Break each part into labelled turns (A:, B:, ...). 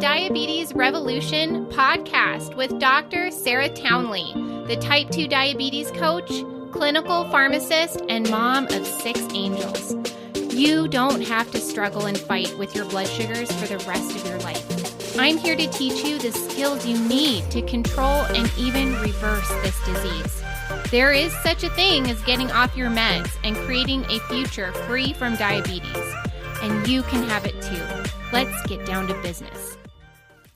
A: Diabetes Revolution podcast with Dr. Sarah Townley, the type 2 diabetes coach, clinical pharmacist, and mom of 6 angels. You don't have to struggle and fight with your blood sugars for the rest of your life. I'm here to teach you the skills you need to control and even reverse this disease. There is such a thing as getting off your meds and creating a future free from diabetes. And you can have it too. Let's get down to business.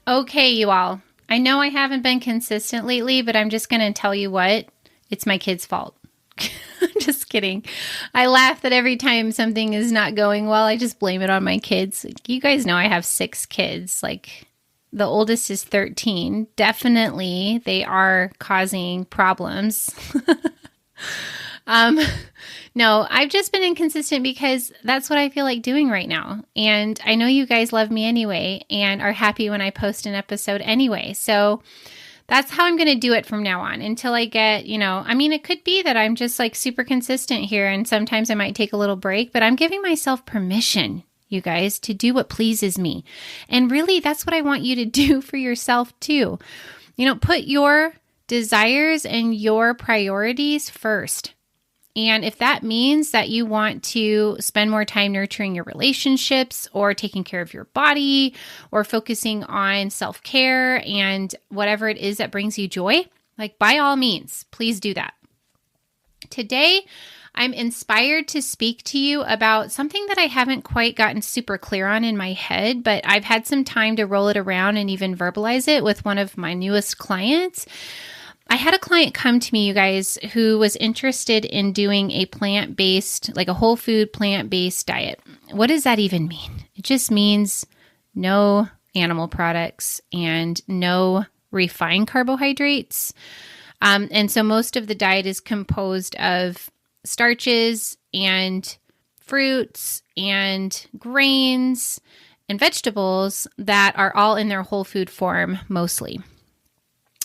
A: Okay, you all. I know I haven't been consistent lately, but I'm just going to tell you what. It's my kids' fault. I'm just kidding. I laugh that every time something is not going well, I just blame it on my kids. You guys know I have 6 kids. Like, the oldest is 13. Definitely, they are causing problems. No, I've just been inconsistent because that's what I feel like doing right now. And I know you guys love me anyway and are happy when I post an episode anyway. So that's how I'm going to do it from now on until I get, it could be that I'm just like super consistent here and sometimes I might take a little break, but I'm giving myself permission, you guys, to do what pleases me. And really, that's what I want you to do for yourself too. Put your desires and your priorities first. And if that means that you want to spend more time nurturing your relationships or taking care of your body or focusing on self-care and whatever it is that brings you joy, like by all means, please do that. Today, I'm inspired to speak to you about something that I haven't quite gotten super clear on in my head, but I've had some time to roll it around and even verbalize it with one of my newest clients. I had a client come to me, you guys, who was interested in doing a plant-based, like a whole food plant-based diet. What does that even mean? It just means no animal products and no refined carbohydrates. And so most of the diet is composed of starches and fruits and grains and vegetables that are all in their whole food form mostly.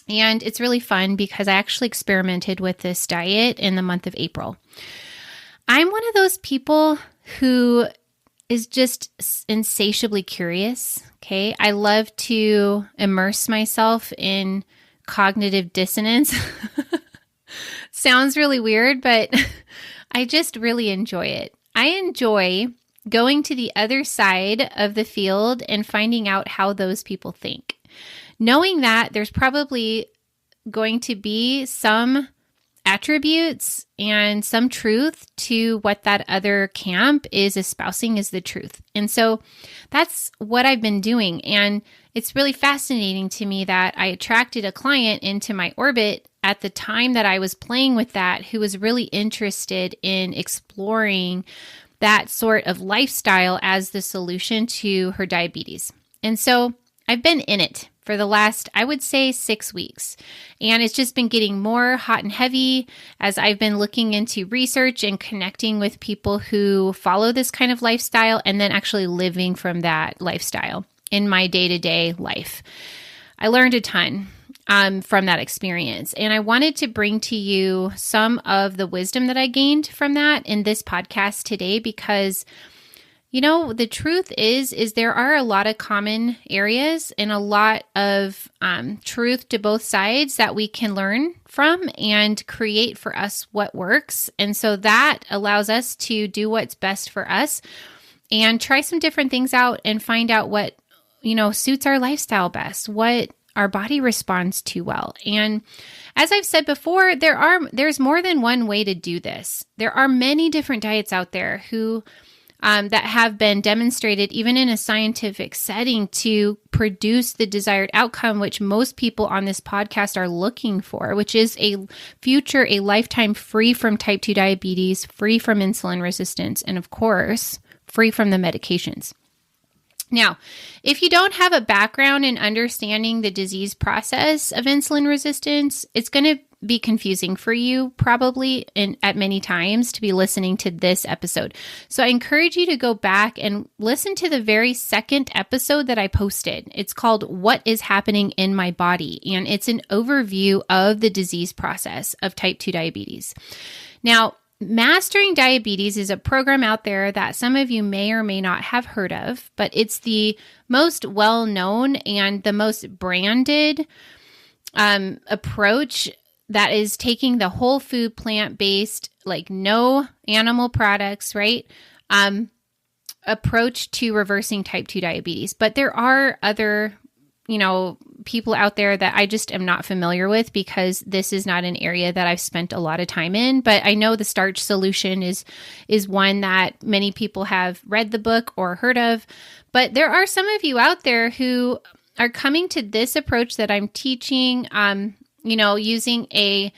A: And it's really fun because I actually experimented with this diet in the month of April. I'm one of those people who is just insatiably curious, okay? I love to immerse myself in cognitive dissonance. Sounds really weird, but I just really enjoy it. I enjoy going to the other side of the field and finding out how those people think. Knowing that there's probably going to be some attributes and some truth to what that other camp is espousing as the truth. And so that's what I've been doing. And it's really fascinating to me that I attracted a client into my orbit at the time that I was playing with that, who was really interested in exploring that sort of lifestyle as the solution to her diabetes. And so I've been in it for the last, I would say, 6 weeks. And it's just been getting more hot and heavy as I've been looking into research and connecting with people who follow this kind of lifestyle and then actually living from that lifestyle in my day-to-day life. I learned a ton from that experience. And I wanted to bring to you some of the wisdom that I gained from that in this podcast today because the truth is there are a lot of common areas and a lot of truth to both sides that we can learn from and create for us what works. And so that allows us to do what's best for us and try some different things out and find out what, suits our lifestyle best, what our body responds to well. And as I've said before, there's more than one way to do this. There are many different diets out there who that have been demonstrated even in a scientific setting to produce the desired outcome, which most people on this podcast are looking for, which is a lifetime free from type 2 diabetes, free from insulin resistance, and of course, free from the medications. Now, if you don't have a background in understanding the disease process of insulin resistance, it's going to be confusing for you probably at many times to be listening to this episode. So I encourage you to go back and listen to the very second episode that I posted. It's called What is Happening in My Body? And it's an overview of the disease process of type 2 diabetes. Now, Mastering Diabetes is a program out there that some of you may or may not have heard of, but it's the most well-known and the most branded approach that is taking the whole food, plant-based, like no animal products, right? Approach to reversing type 2 diabetes. But there are other, people out there that I just am not familiar with because this is not an area that I've spent a lot of time in. But I know the starch solution is one that many people have read the book or heard of. But there are some of you out there who are coming to this approach that I'm teaching, using a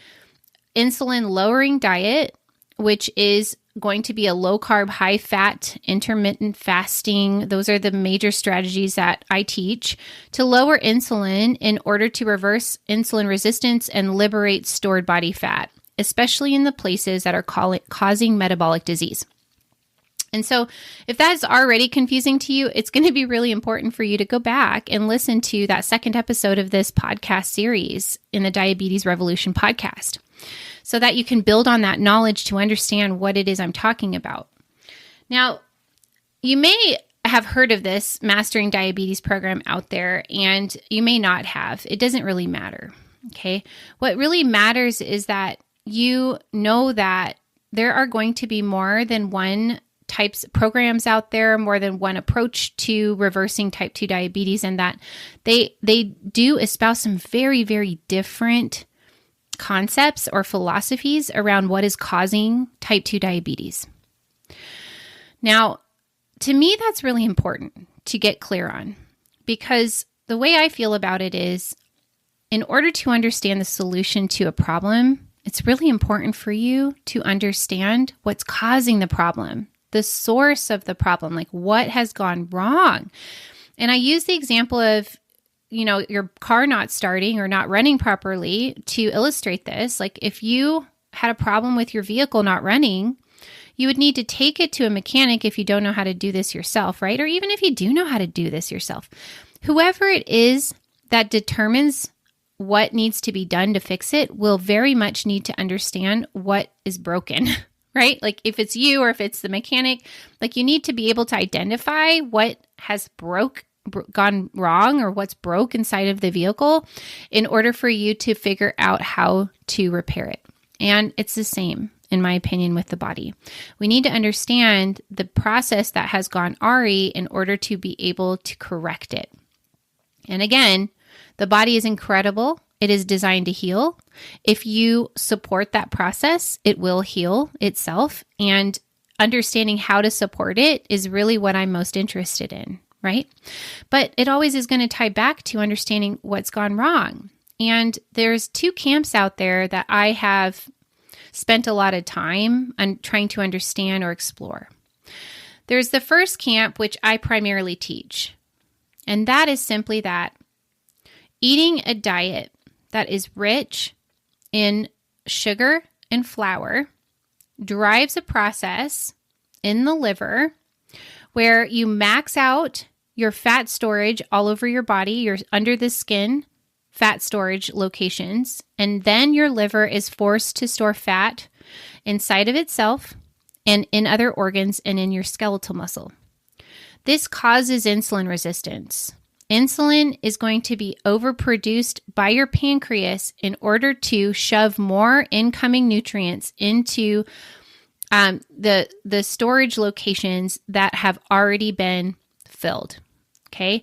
A: insulin lowering diet, which is going to be a low carb, high fat, intermittent fasting. Those are the major strategies that I teach to lower insulin in order to reverse insulin resistance and liberate stored body fat, especially in the places that are causing metabolic disease. And so if that's already confusing to you, it's going to be really important for you to go back and listen to that second episode of this podcast series in the Diabetes Revolution podcast, so that you can build on that knowledge to understand what it is I'm talking about. Now, you may have heard of this Mastering Diabetes program out there, and you may not have. It doesn't really matter, okay? What really matters is that you know that there are going to be more than one types of programs out there, more than one approach to reversing type 2 diabetes, and that they do espouse some very, very different concepts or philosophies around what is causing type 2 diabetes. Now, to me, that's really important to get clear on, because the way I feel about it is, in order to understand the solution to a problem, it's really important for you to understand what's causing the problem, the source of the problem, like what has gone wrong. And I use the example of your car not starting or not running properly to illustrate this. Like if you had a problem with your vehicle not running, you would need to take it to a mechanic if you don't know how to do this yourself, right? Or even if you do know how to do this yourself. Whoever it is that determines what needs to be done to fix it will very much need to understand what is broken, right? Like if it's you or if it's the mechanic, like you need to be able to identify what has gone wrong or what's broke inside of the vehicle in order for you to figure out how to repair it. And it's the same, in my opinion, with the body. We need to understand the process that has gone awry in order to be able to correct it. And again, the body is incredible. It is designed to heal. If you support that process, it will heal itself. And understanding how to support it is really what I'm most interested in, right? But it always is going to tie back to understanding what's gone wrong. And there's two camps out there that I have spent a lot of time on trying to understand or explore. There's the first camp, which I primarily teach, and that is simply that eating a diet that is rich in sugar and flour drives a process in the liver where you max out your fat storage all over your body, your under the skin fat storage locations, and then your liver is forced to store fat inside of itself and in other organs and in your skeletal muscle. This causes insulin resistance. Insulin is going to be overproduced by your pancreas in order to shove more incoming nutrients into the storage locations that have already been filled. Okay.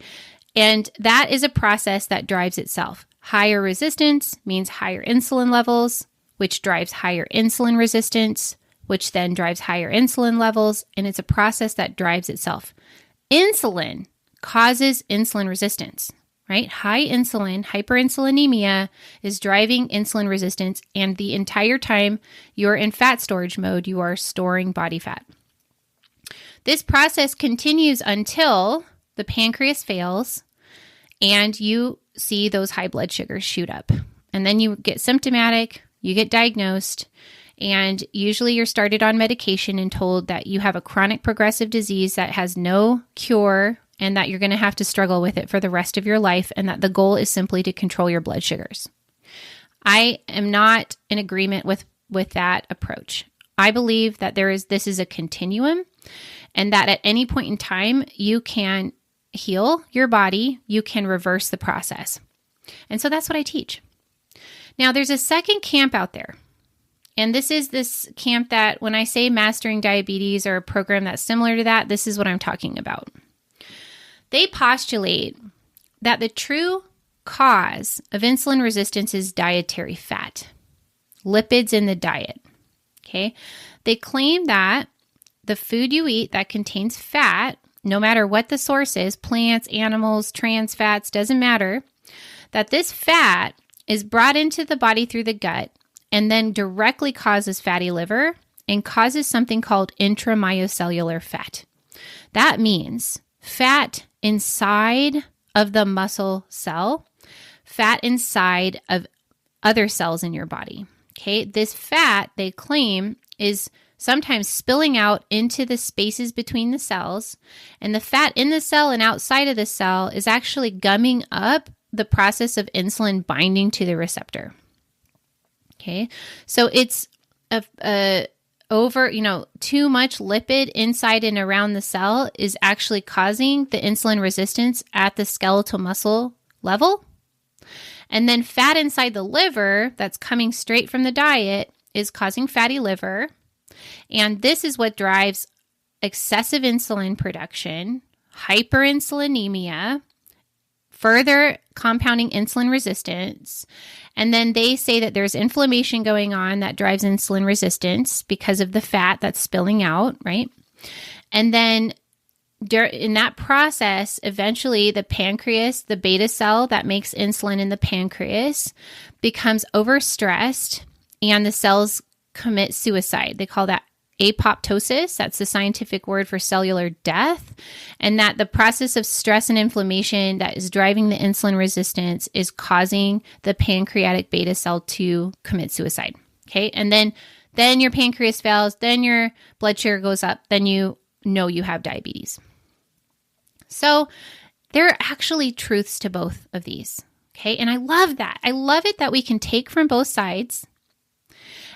A: And that is a process that drives itself. Higher resistance means higher insulin levels, which drives higher insulin resistance, which then drives higher insulin levels. And it's a process that drives itself. Insulin causes insulin resistance, right? High insulin, hyperinsulinemia is driving insulin resistance. And the entire time you're in fat storage mode, you are storing body fat. This process continues until the pancreas fails and you see those high blood sugars shoot up. And then you get symptomatic, you get diagnosed, and usually you're started on medication and told that you have a chronic progressive disease that has no cure and that you're going to have to struggle with it for the rest of your life, and that the goal is simply to control your blood sugars. I am not in agreement with that approach. I believe that this is a continuum, and that at any point in time, you can heal your body, you can reverse the process. And so that's what I teach. Now, there's a second camp out there. And this is this camp that when I say mastering diabetes or a program that's similar to that, this is what I'm talking about. They postulate that the true cause of insulin resistance is dietary fat, lipids in the diet. Okay. They claim that the food you eat that contains fat, no matter what the source is, plants, animals, trans fats, doesn't matter, that this fat is brought into the body through the gut and then directly causes fatty liver and causes something called intramyocellular fat. That means fat inside of the muscle cell, fat inside of other cells in your body. Okay, this fat, they claim, is sometimes spilling out into the spaces between the cells, and the fat in the cell and outside of the cell is actually gumming up the process of insulin binding to the receptor. Okay, so it's over, too much lipid inside and around the cell is actually causing the insulin resistance at the skeletal muscle level. And then fat inside the liver that's coming straight from the diet is causing fatty liver. And this is what drives excessive insulin production, hyperinsulinemia, further compounding insulin resistance. And then they say that there's inflammation going on that drives insulin resistance because of the fat that's spilling out, right? And then in that process, eventually the pancreas, the beta cell that makes insulin in the pancreas, becomes overstressed and the cells commit suicide. They call that apoptosis. That's the scientific word for cellular death. And that the process of stress and inflammation that is driving the insulin resistance is causing the pancreatic beta cell to commit suicide. Okay. And then your pancreas fails, then your blood sugar goes up, then you know you have diabetes. So there are actually truths to both of these. Okay. And I love that. I love it that we can take from both sides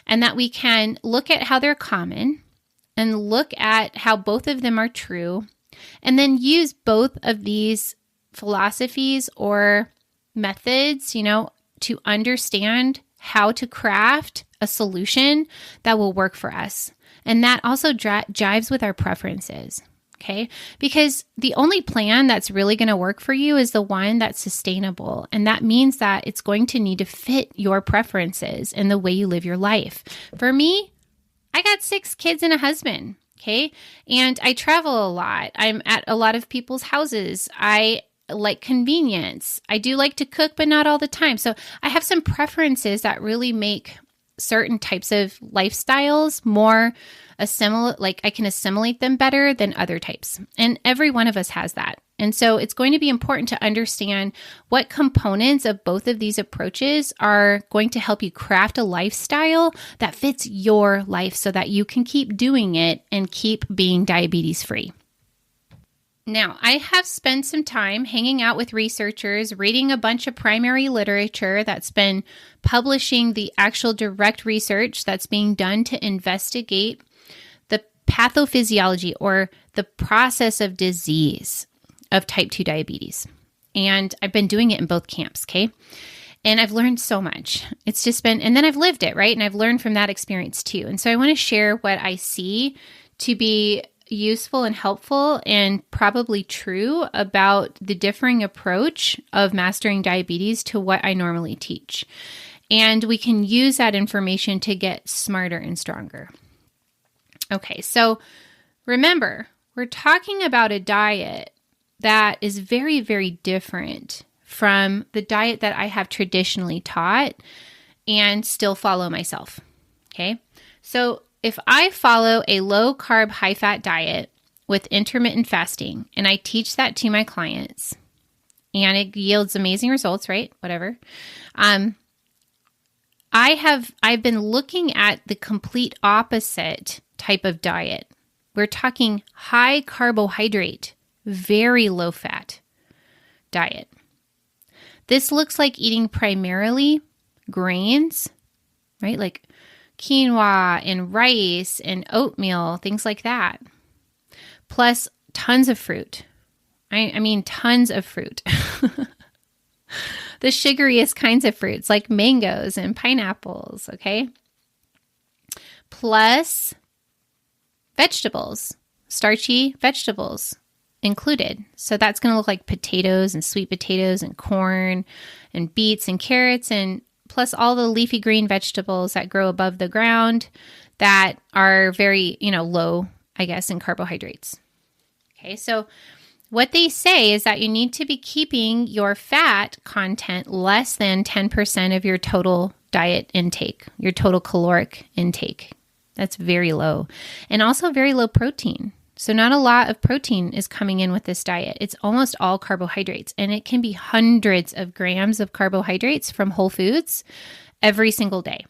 A: and that we can look at how they're common and look at how both of them are true and then use both of these philosophies or methods, to understand how to craft a solution that will work for us. And that also jives with our preferences. Okay, because the only plan that's really going to work for you is the one that's sustainable. And that means that it's going to need to fit your preferences and the way you live your life. For me, I got 6 kids and a husband. Okay, and I travel a lot. I'm at a lot of people's houses. I like convenience. I do like to cook, but not all the time. So I have some preferences that really make certain types of lifestyles more I can assimilate them better than other types. And every one of us has that. And so it's going to be important to understand what components of both of these approaches are going to help you craft a lifestyle that fits your life so that you can keep doing it and keep being diabetes free. Now, I have spent some time hanging out with researchers, reading a bunch of primary literature that's been publishing the actual direct research that's being done to investigate the pathophysiology or the process of disease of type 2 diabetes. And I've been doing it in both camps, okay? And I've learned so much. It's just been, and then I've lived it, right? And I've learned from that experience too. And so I want to share what I see to be useful and helpful and probably true about the differing approach of mastering diabetes to what I normally teach. And we can use that information to get smarter and stronger. Okay, so remember, we're talking about a diet that is very, very different from the diet that I have traditionally taught and still follow myself. Okay, so if I follow a low carb, high fat diet with intermittent fasting, and I teach that to my clients, and it yields amazing results, right? Whatever. I've been looking at the complete opposite type of diet. We're talking high carbohydrate, very low fat diet. This looks like eating primarily grains, right? Like quinoa and rice and oatmeal, things like that. Plus tons of fruit. I mean, tons of fruit. The sugariest kinds of fruits like mangoes and pineapples, okay? Plus vegetables, starchy vegetables included. So that's going to look like potatoes and sweet potatoes and corn and beets and carrots, and plus all the leafy green vegetables that grow above the ground that are very, low, I guess, in carbohydrates. Okay, so what they say is that you need to be keeping your fat content less than 10% of your total diet intake, your total caloric intake. That's very low. And also very low protein. So not a lot of protein is coming in with this diet. It's almost all carbohydrates, and it can be hundreds of grams of carbohydrates from whole foods every single day.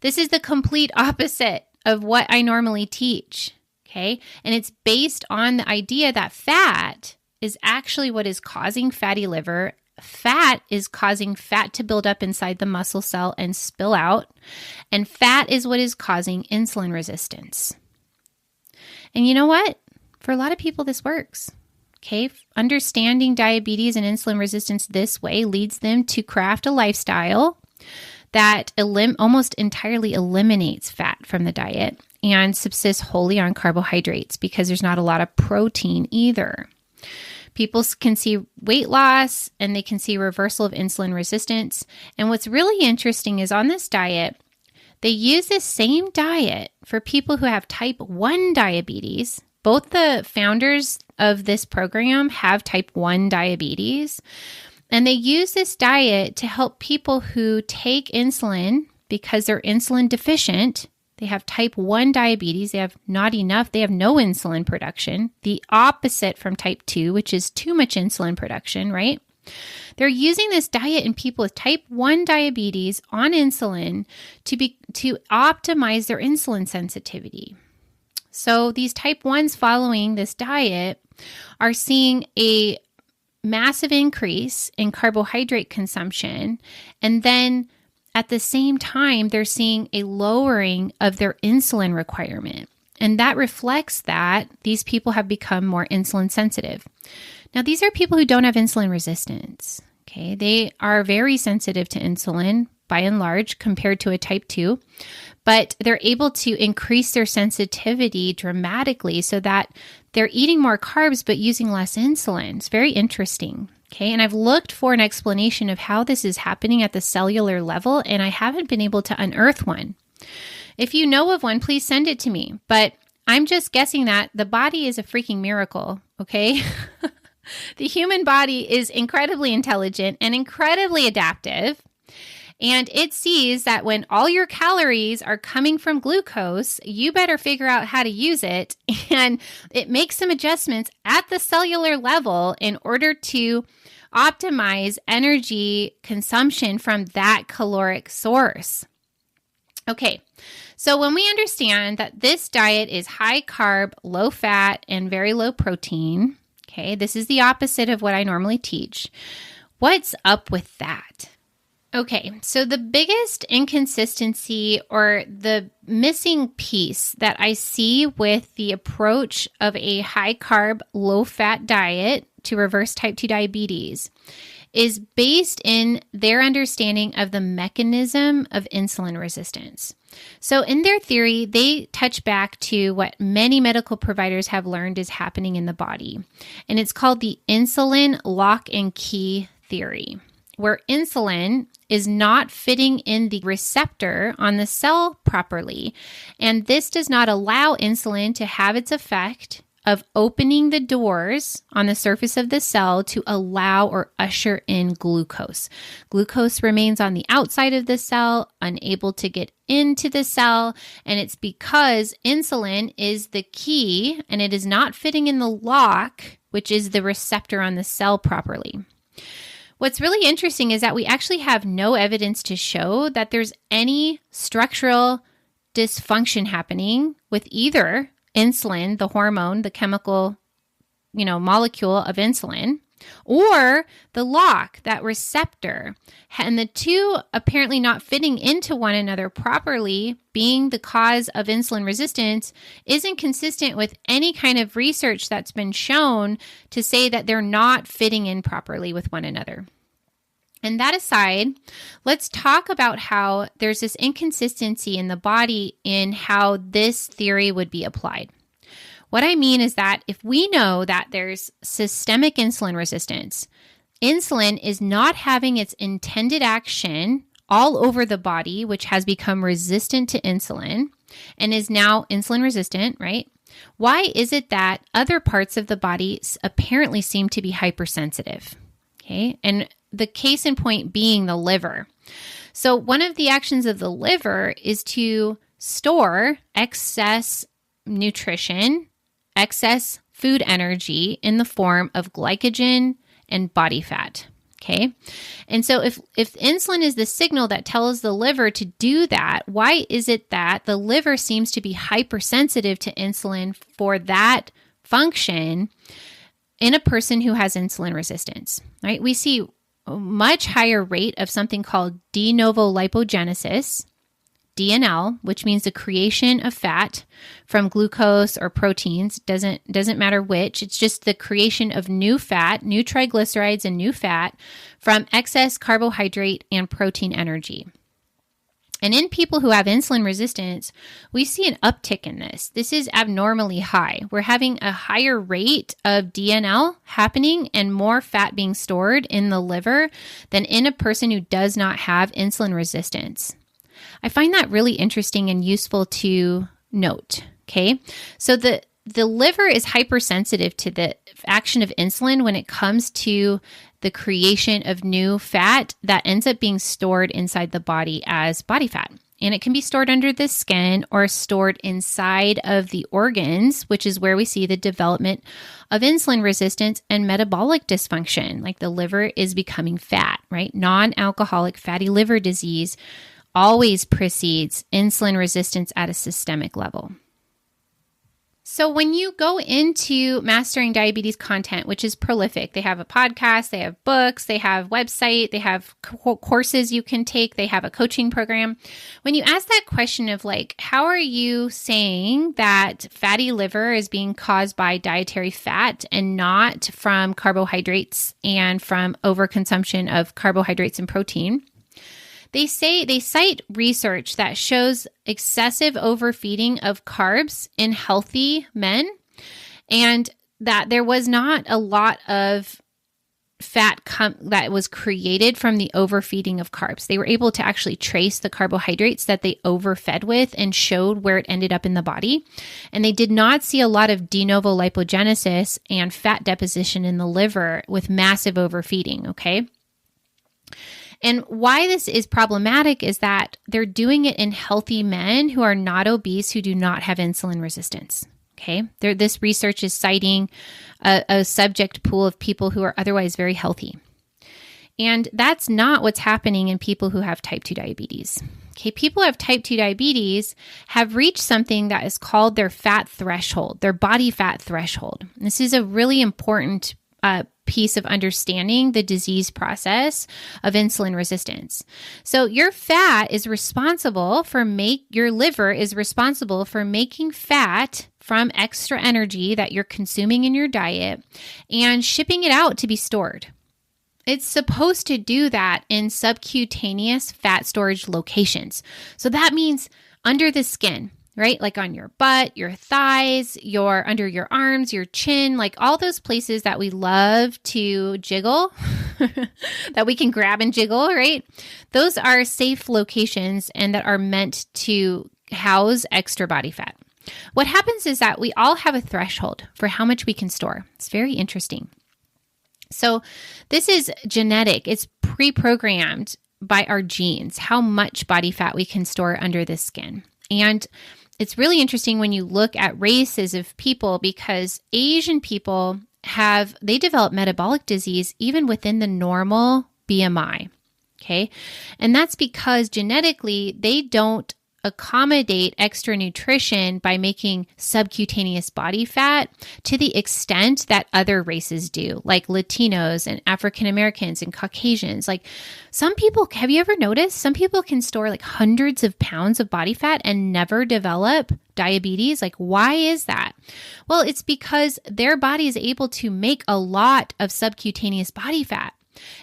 A: This is the complete opposite of what I normally teach, okay? And it's based on the idea that fat is actually what is causing fatty liver. Fat is causing fat to build up inside the muscle cell and spill out. And fat is what is causing insulin resistance. And you know what? For a lot of people, this works. Okay, understanding diabetes and insulin resistance this way leads them to craft a lifestyle that almost entirely eliminates fat from the diet and subsists wholly on carbohydrates because there's not a lot of protein either. People can see weight loss and they can see reversal of insulin resistance. And what's really interesting is on this diet, they use this same diet for people who have type 1 diabetes. Both the founders of this program have type 1 diabetes. And they use this diet to help people who take insulin because they're insulin deficient. They have type 1 diabetes. They have not enough. They have no insulin production. The opposite from type 2, which is too much insulin production, right? They're using this diet in people with type 1 diabetes on insulin to optimize their insulin sensitivity. So these type 1s following this diet are seeing a massive increase in carbohydrate consumption, and then at the same time, they're seeing a lowering of their insulin requirement. And that reflects that these people have become more insulin sensitive. Now, these are people who don't have insulin resistance. Okay, they are very sensitive to insulin by and large compared to a type 2, but they're able to increase their sensitivity dramatically so that they're eating more carbs but using less insulin. It's very interesting. Okay, and I've looked for an explanation of how this is happening at the cellular level, and I haven't been able to unearth one. If you know of one, please send it to me. But I'm just guessing that the body is a freaking miracle, okay? The human body is incredibly intelligent and incredibly adaptive. And it sees that when all your calories are coming from glucose, you better figure out how to use it. And it makes some adjustments at the cellular level in order to optimize energy consumption from that caloric source. Okay, so when we understand that this diet is high carb, low fat, and very low protein, okay, this is the opposite of what I normally teach. What's up with that? Okay, so the biggest inconsistency or the missing piece that I see with the approach of a high carb, low fat diet to reverse type 2 diabetes is based in their understanding of the mechanism of insulin resistance. So in their theory, they touch back to what many medical providers have learned is happening in the body, and it's called the insulin lock and key theory, where insulin is not fitting in the receptor on the cell properly. And this does not allow insulin to have its effect of opening the doors on the surface of the cell to allow or usher in glucose. Glucose remains on the outside of the cell, unable to get into the cell, and it's because insulin is the key and it is not fitting in the lock, which is the receptor on the cell properly. What's really interesting is that we actually have no evidence to show that there's any structural dysfunction happening with either insulin, the hormone, the chemical, molecule of insulin, or the lock, that receptor, and the two apparently not fitting into one another properly, being the cause of insulin resistance, isn't consistent with any kind of research that's been shown to say that they're not fitting in properly with one another. And that aside, let's talk about how there's this inconsistency in the body in how this theory would be applied. What I mean is that if we know that there's systemic insulin resistance, insulin is not having its intended action all over the body, which has become resistant to insulin and is now insulin resistant, right? Why is it that other parts of the body apparently seem to be hypersensitive? Okay, and the case in point being the liver. So one of the actions of the liver is to store excess nutrition, excess food energy in the form of glycogen and body fat. Okay. And so if insulin is the signal that tells the liver to do that, why is it that the liver seems to be hypersensitive to insulin for that function in a person who has insulin resistance, right? We see a much higher rate of something called de novo lipogenesis, DNL, which means the creation of fat from glucose or proteins, doesn't matter which. It's just the creation of new fat, new triglycerides and new fat from excess carbohydrate and protein energy. And in people who have insulin resistance, we see an uptick in this. This is abnormally high. We're having a higher rate of DNL happening and more fat being stored in the liver than in a person who does not have insulin resistance. I find that really interesting and useful to note, okay? So the liver is hypersensitive to the action of insulin when it comes to the creation of new fat that ends up being stored inside the body as body fat. And it can be stored under the skin or stored inside of the organs, which is where we see the development of insulin resistance and metabolic dysfunction, like the liver is becoming fat, right? Non-alcoholic fatty liver disease always precedes insulin resistance at a systemic level. So when you go into Mastering Diabetes content, which is prolific, they have a podcast, they have books, they have website, they have courses you can take, they have a coaching program. When you ask that question of like, how are you saying that fatty liver is being caused by dietary fat and not from carbohydrates and from overconsumption of carbohydrates and protein? They cite research that shows excessive overfeeding of carbs in healthy men and that there was not a lot of fat that was created from the overfeeding of carbs. They were able to actually trace the carbohydrates that they overfed with and showed where it ended up in the body. And they did not see a lot of de novo lipogenesis and fat deposition in the liver with massive overfeeding, okay? And why this is problematic is that they're doing it in healthy men who are not obese, who do not have insulin resistance. Okay, this research is citing a subject pool of people who are otherwise very healthy. And that's not what's happening in people who have type 2 diabetes. Okay, people who have type 2 diabetes have reached something that is called their fat threshold, their body fat threshold. This is a really important piece of understanding the disease process of insulin resistance. So your fat is responsible for your liver is responsible for making fat from extra energy that you're consuming in your diet and shipping it out to be stored. It's supposed to do that in subcutaneous fat storage locations. So that means under the skin, right? Like on your butt, your thighs, under your arms, your chin, like all those places that we love to jiggle, that we can grab and jiggle, right? Those are safe locations and that are meant to house extra body fat. What happens is that we all have a threshold for how much we can store. It's very interesting. So this is genetic. It's pre-programmed by our genes, how much body fat we can store under the skin. And it's really interesting when you look at races of people because Asian people they develop metabolic disease even within the normal BMI, okay? And that's because genetically they don't accommodate extra nutrition by making subcutaneous body fat to the extent that other races do, like Latinos and African Americans and Caucasians. Like some people, have you ever noticed some people can store like hundreds of pounds of body fat and never develop diabetes? Like, why is that? Well, it's because their body is able to make a lot of subcutaneous body fat.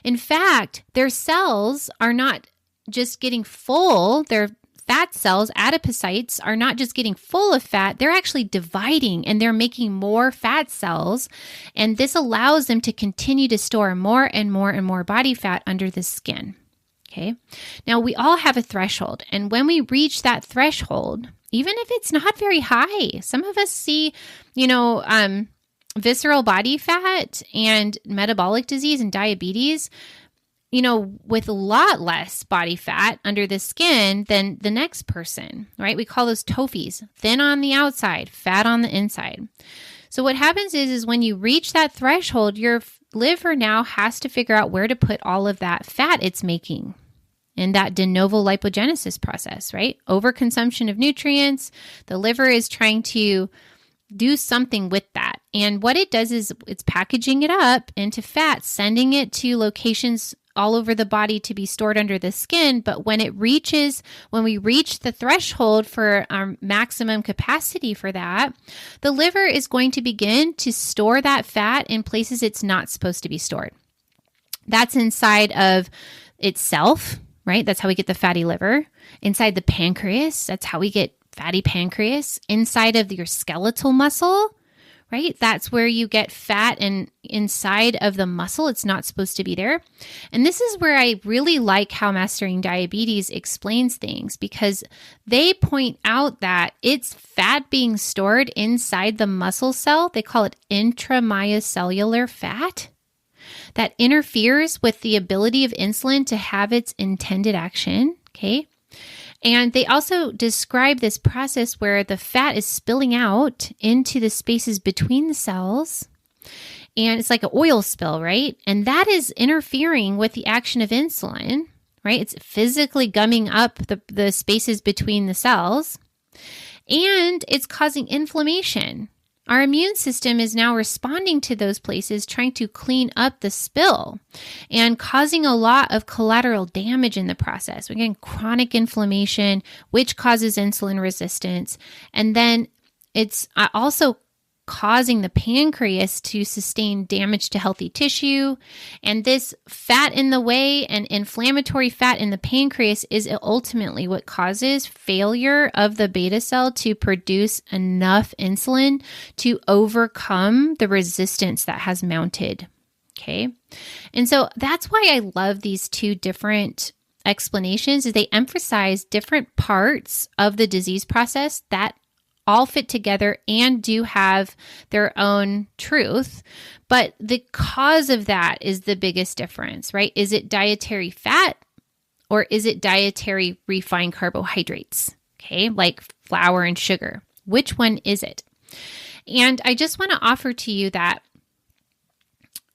A: In fact, their cells are not just getting full, their fat cells, adipocytes, are not just getting full of fat, they're actually dividing and they're making more fat cells. And this allows them to continue to store more and more and more body fat under the skin. Okay. Now we all have a threshold. And when we reach that threshold, even if it's not very high, some of us see, visceral body fat and metabolic disease and diabetes, with a lot less body fat under the skin than the next person, right? We call those TOFIs, thin on the outside, fat on the inside. So what happens is when you reach that threshold, your liver now has to figure out where to put all of that fat it's making in that de novo lipogenesis process, right? Overconsumption of nutrients. The liver is trying to do something with that. And what it does is it's packaging it up into fat, sending it to locations all over the body to be stored under the skin. But when we reach the threshold for our maximum capacity for that, the liver is going to begin to store that fat in places it's not supposed to be stored. That's inside of itself, right? That's how we get the fatty liver. Inside the pancreas, that's how we get fatty pancreas. Inside of your skeletal muscle, right? That's where you get fat, and inside of the muscle, it's not supposed to be there. And this is where I really like how Mastering Diabetes explains things, because they point out that it's fat being stored inside the muscle cell. They call it intramyocellular fat that interferes with the ability of insulin to have its intended action. Okay. And they also describe this process where the fat is spilling out into the spaces between the cells. And it's like an oil spill, right? And that is interfering with the action of insulin, right? It's physically gumming up the spaces between the cells. And it's causing inflammation. Our immune system is now responding to those places, trying to clean up the spill and causing a lot of collateral damage in the process. We're getting chronic inflammation, which causes insulin resistance. And then it's also causing the pancreas to sustain damage to healthy tissue. And this fat in the way and inflammatory fat in the pancreas is ultimately what causes failure of the beta cell to produce enough insulin to overcome the resistance that has mounted. Okay. And so that's why I love these two different explanations, is they emphasize different parts of the disease process that all fit together and do have their own truth. But the cause of that is the biggest difference, right? Is it dietary fat or is it dietary refined carbohydrates? Okay, like flour and sugar. Which one is it? And I just want to offer to you that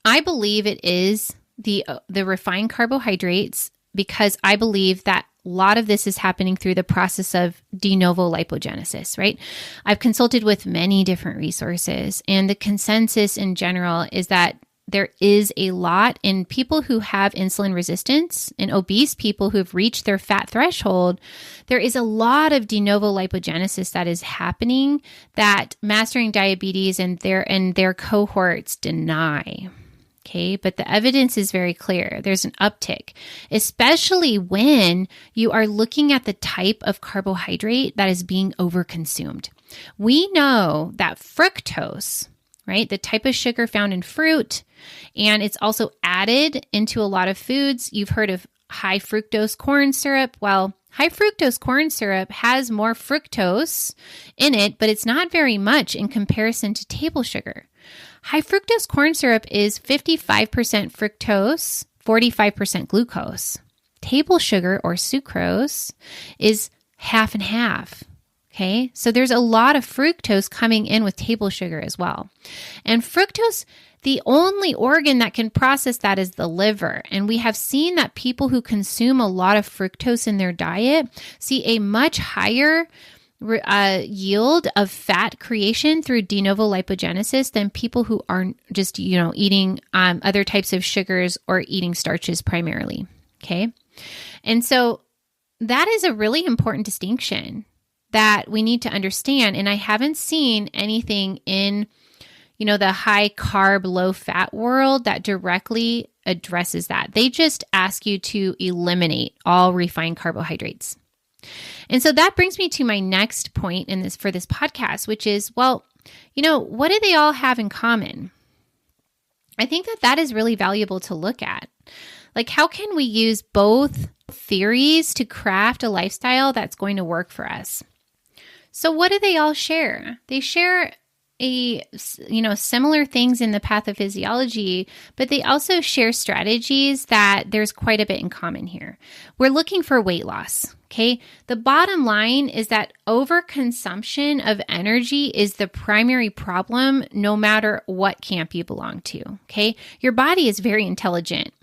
A: I believe it is the refined carbohydrates, because I believe that a lot of this is happening through the process of de novo lipogenesis, right? I've consulted with many different resources, and the consensus in general is that there is a lot in people who have insulin resistance and obese people who have reached their fat threshold. There is a lot of de novo lipogenesis that is happening that Mastering Diabetes and their cohorts deny. Okay, but the evidence is very clear. There's an uptick, especially when you are looking at the type of carbohydrate that is being overconsumed. We know that fructose, right, the type of sugar found in fruit, and it's also added into a lot of foods. You've heard of high fructose corn syrup. Well, high fructose corn syrup has more fructose in it, but it's not very much in comparison to table sugar. High fructose corn syrup is 55% fructose, 45% glucose. Table sugar or sucrose is half and half. Okay, so there's a lot of fructose coming in with table sugar as well. And fructose, the only organ that can process that is the liver. And we have seen that people who consume a lot of fructose in their diet see a much higher yield of fat creation through de novo lipogenesis than people who are just, eating other types of sugars or eating starches primarily. Okay, and so that is a really important distinction that we need to understand. And I haven't seen anything in, the high carb, low fat world that directly addresses that. They just ask you to eliminate all refined carbohydrates. And so that brings me to my next point for this podcast, which is, what do they all have in common? I think that is really valuable to look at. Like, how can we use both theories to craft a lifestyle that's going to work for us? So what do they all share? They share similar things in the pathophysiology, but they also share strategies that there's quite a bit in common here. We're looking for weight loss. Okay. The bottom line is that overconsumption of energy is the primary problem, no matter what camp you belong to. Okay. Your body is very intelligent.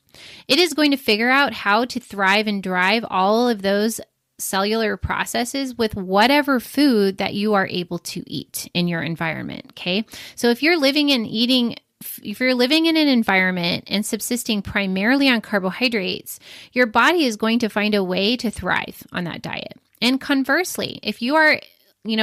A: It is going to figure out how to thrive and drive all of those cellular processes with whatever food that you are able to eat in your environment. Okay. So if you're living in an environment and subsisting primarily on carbohydrates, your body is going to find a way to thrive on that diet. And conversely, if you are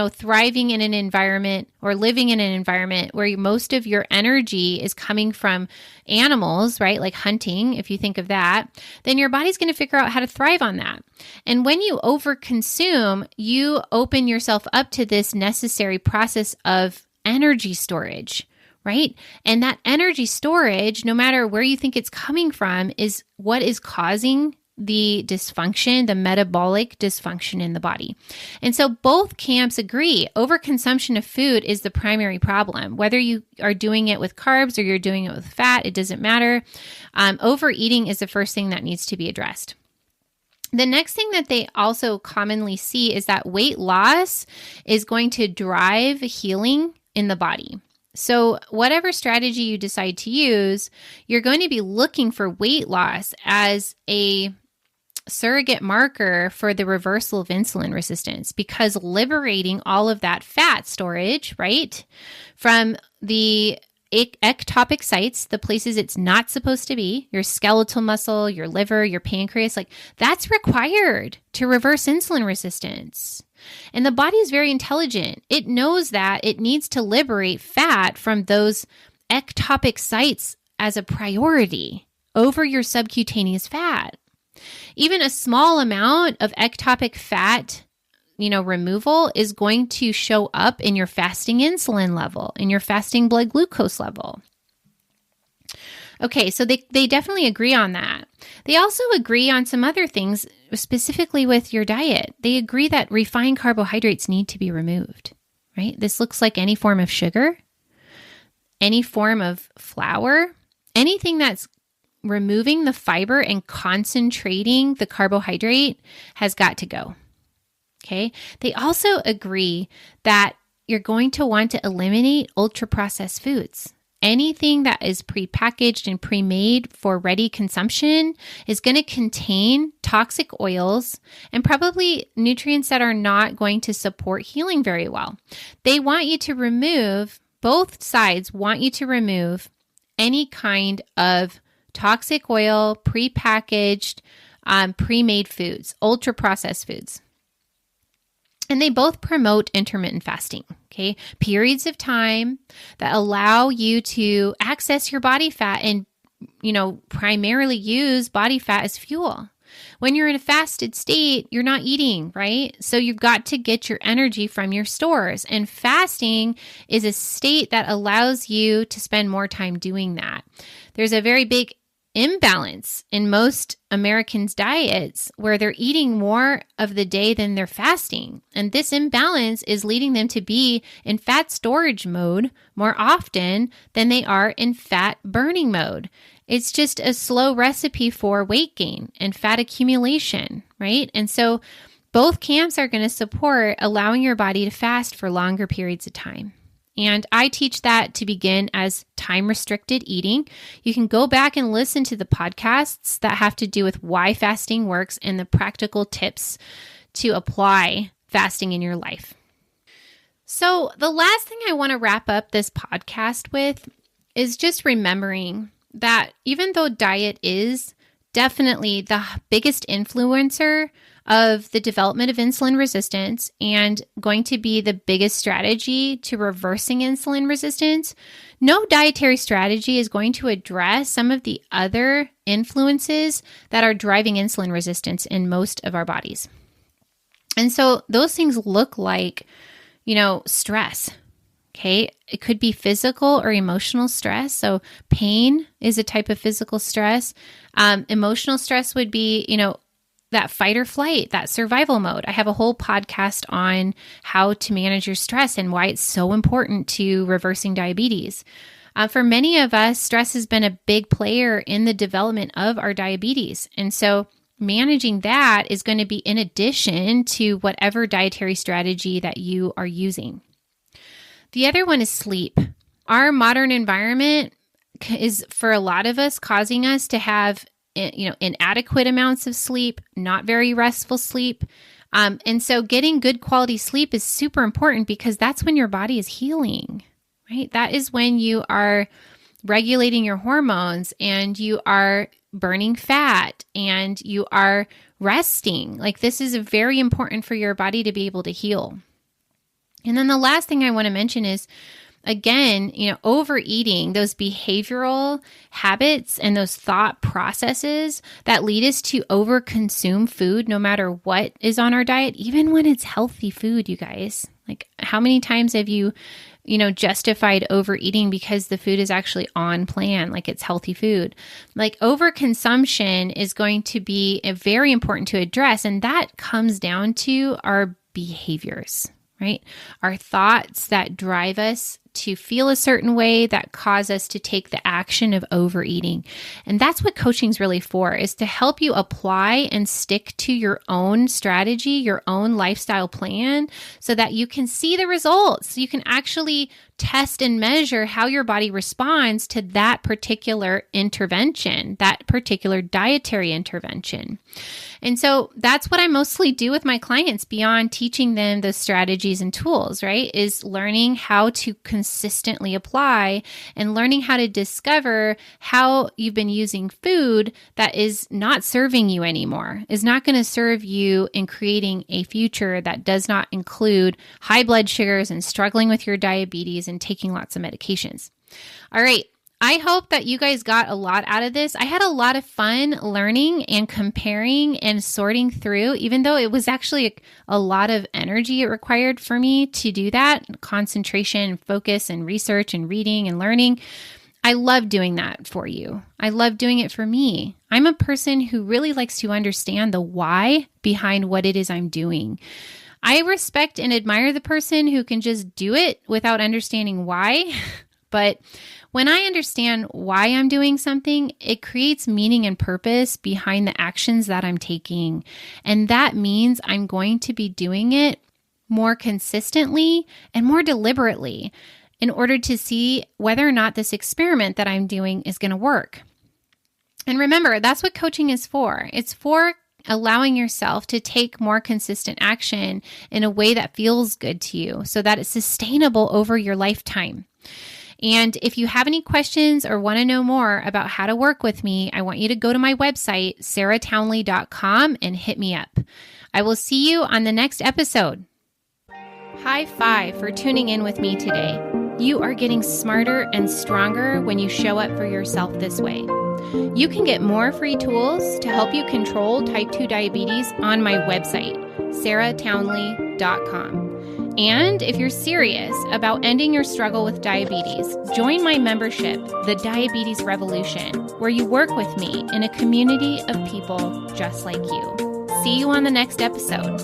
A: thriving in an environment or living in an environment where most of your energy is coming from animals, right? Like hunting, if you think of that, then your body's going to figure out how to thrive on that. And when you overconsume, you open yourself up to this necessary process of energy storage, right? And that energy storage, no matter where you think it's coming from, is what is causing the dysfunction, the metabolic dysfunction in the body. And so both camps agree overconsumption of food is the primary problem. Whether you are doing it with carbs or you're doing it with fat, it doesn't matter. Overeating is the first thing that needs to be addressed. The next thing that they also commonly see is that weight loss is going to drive healing in the body. So whatever strategy you decide to use, you're going to be looking for weight loss as a surrogate marker for the reversal of insulin resistance, because liberating all of that fat storage, right, from the ectopic sites, the places it's not supposed to be, your skeletal muscle, your liver, your pancreas, like that's required to reverse insulin resistance. And the body is very intelligent. It knows that it needs to liberate fat from those ectopic sites as a priority over your subcutaneous fat. Even a small amount of ectopic fat, removal is going to show up in your fasting insulin level, in your fasting blood glucose level. Okay, so they definitely agree on that. They also agree on some other things, specifically with your diet. They agree that refined carbohydrates need to be removed, right? This looks like any form of sugar, any form of flour, anything that's removing the fiber and concentrating the carbohydrate has got to go. Okay. They also agree that you're going to want to eliminate ultra-processed foods. Anything that is prepackaged and pre-made for ready consumption is going to contain toxic oils and probably nutrients that are not going to support healing very well. They want you to remove, both sides want you to remove any kind of toxic oil, prepackaged, pre-made foods, ultra-processed foods. And they both promote intermittent fasting, okay? Periods of time that allow you to access your body fat and, primarily use body fat as fuel. When you're in a fasted state, you're not eating, right? So you've got to get your energy from your stores. And fasting is a state that allows you to spend more time doing that. There's a very big imbalance in most Americans' diets where they're eating more of the day than they're fasting. And this imbalance is leading them to be in fat storage mode more often than they are in fat burning mode. It's just a slow recipe for weight gain and fat accumulation, right? And so Both camps are going to support allowing your body to fast for longer periods of time. And I teach that to begin as time-restricted eating. You can go back and listen to the podcasts that have to do with why fasting works and the practical tips to apply fasting in your life. So the last thing I want to wrap up this podcast with is just remembering that even though diet is definitely the biggest influencer of the development of insulin resistance and going to be the biggest strategy to reversing insulin resistance, no dietary strategy is going to address some of the other influences that are driving insulin resistance in most of our bodies. And so those things look like, stress. Okay. It could be physical or emotional stress. So pain is a type of physical stress. Emotional stress would be, that fight or flight, that survival mode. I have a whole podcast on how to manage your stress and why it's so important to reversing diabetes. For many of us, stress has been a big player in the development of our diabetes. And so managing that is going to be in addition to whatever dietary strategy that you are using. The other one is sleep. Our modern environment is, for a lot of us, causing us to have inadequate amounts of sleep, not very restful sleep. And so getting good quality sleep is super important because that's when your body is healing, right? That is when you are regulating your hormones and you are burning fat and you are resting. Like, this is very important for your body to be able to heal. And then the last thing I want to mention is, again, overeating, those behavioral habits and those thought processes that lead us to overconsume food, no matter what is on our diet, even when it's healthy food, you guys. Like, how many times have you, justified overeating because the food is actually on plan, like it's healthy food? Like, overconsumption is going to be very important to address. And that comes down to our behaviors, right? Our thoughts that drive us to feel a certain way, that cause us to take the action of overeating. And that's what coaching is really for, is to help you apply and stick to your own strategy, your own lifestyle plan, so that you can see the results. You can actually test and measure how your body responds to that particular intervention, that particular dietary intervention. And so that's what I mostly do with my clients beyond teaching them the strategies and tools, right? Is learning how to consistently apply and learning how to discover how you've been using food that is not serving you anymore, is not going to serve you in creating a future that does not include high blood sugars and struggling with your diabetes and taking lots of medications. All right. I hope that you guys got a lot out of this. I had a lot of fun learning and comparing and sorting through, even though it was actually a lot of energy it required for me to do that, concentration, focus, and research and reading and learning. I love doing that for you. I love doing it for me. I'm a person who really likes to understand the why behind what it is I'm doing. I respect and admire the person who can just do it without understanding why. But when I understand why I'm doing something, it creates meaning and purpose behind the actions that I'm taking. And that means I'm going to be doing it more consistently and more deliberately in order to see whether or not this experiment that I'm doing is going to work. And remember, that's what coaching is for. It's for allowing yourself to take more consistent action in a way that feels good to you so that it's sustainable over your lifetime. And if you have any questions or want to know more about how to work with me, I want you to go to my website, sarahtownley.com, and hit me up. I will see you on the next episode. High five for tuning in with me today. You are getting smarter and stronger when you show up for yourself this way. You can get more free tools to help you control type 2 diabetes on my website, sarahtownley.com. And if you're serious about ending your struggle with diabetes, join my membership, The Diabetes Revolution, where you work with me in a community of people just like you. See you on the next episode.